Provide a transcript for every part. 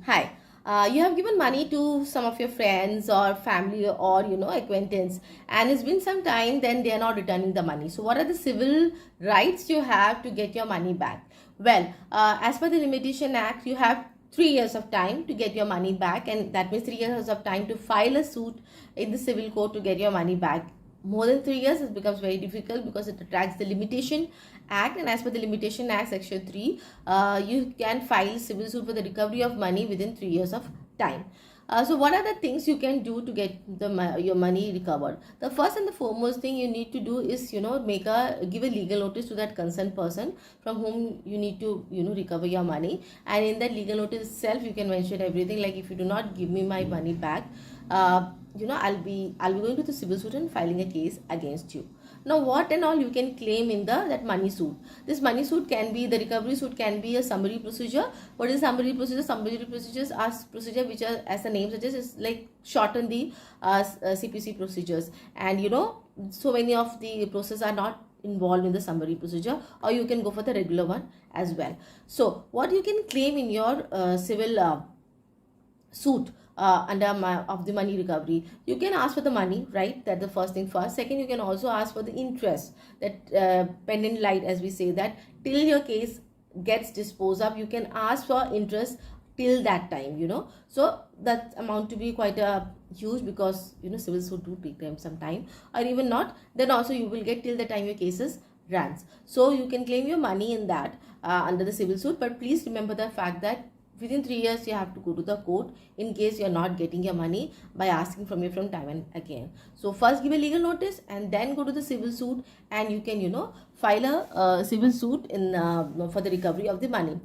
Hi. You have given money to some of your friends or family or acquaintance, and it's been some time, then they are not returning the money. So what are the civil rights you have to get your money back? Well, as per the Limitation Act, you have 3 years of time to get your money back, and that means 3 years of time to file a suit in the civil court to get your money back. More than 3 years, it becomes very difficult because it attracts the Limitation Act, and as per the Limitation Act section 3, you can file civil suit for the recovery of money within 3 years of time. So what are the things you can do to get your money recovered? The first and the foremost thing you need to do is give a legal notice to that concerned person from whom you need to recover your money, and in that legal notice itself you can mention everything, like if you do not give me my money back, I'll be going to the civil suit and filing a case against you. Now what and all you can claim in that money suit? This money suit can be, the recovery suit can be a summary procedure. What is summary procedure? Summary procedures are procedure which are, as the name suggests, is like shorten the CPC procedures, and so many of the processes are not involved in the summary procedure, or you can go for the regular one as well. So what you can claim in your civil suit of the money recovery, you can ask for the money, right? That the first thing first. Second, you can also ask for the interest, that pending light, as we say, that till your case gets disposed of, you can ask for interest till that time, so that amount to be quite a huge, because civil suit do take them some time, or even not, then also you will get till the time your cases runs. So you can claim your money in that under the civil suit, but please remember the fact that within 3 years you have to go to the court in case you're not getting your money by asking from you from time and again. So first give a legal notice and then go to the civil suit, and you can file a civil suit in for the recovery of the money.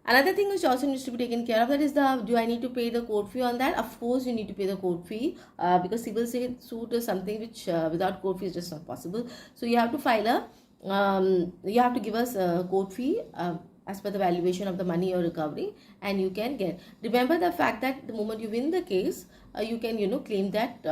Another thing which also needs to be taken care of, that is do I need to pay the court fee on that? Of course you need to pay the court fee, because civil suit is something which without court fee is just not possible. So you have to file you have to give us a court fee as per the valuation of the money or recovery, and you can get. Remember the fact that the moment you win the case, you can claim that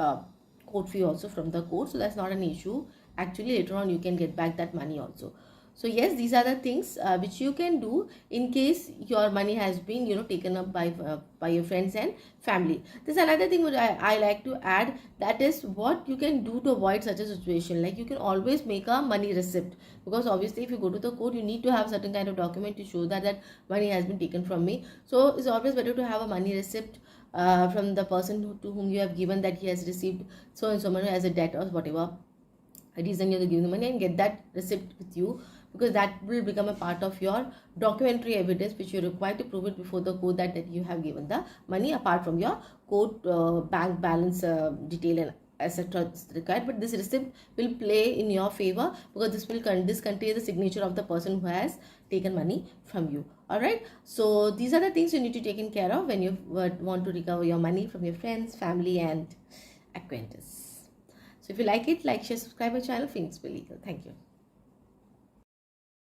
court fee also from the court, so that's not an issue. Actually later on you can get back that money also. So yes, these are the things which you can do in case your money has been taken up by your friends and family. There's another thing which I like to add, that is what you can do to avoid such a situation. Like you can always make a money receipt, because obviously if you go to the court, you need to have certain kind of document to show that money has been taken from me. So it's always better to have a money receipt from the person to whom you have given that he has received so and so money as a debt or whatever reason you're giving the money, and get that receipt with you, because that will become a part of your documentary evidence which you require to prove it before the court that you have given the money, apart from your court bank balance detail and etc. required. But this receipt will play in your favor, because this contains the signature of the person who has taken money from you. All right, so these are the things you need to take care of when you want to recover your money from your friends, family and acquaintance. So if you like it, like, share, subscribe my channel, Phoenix Legal. Thank you.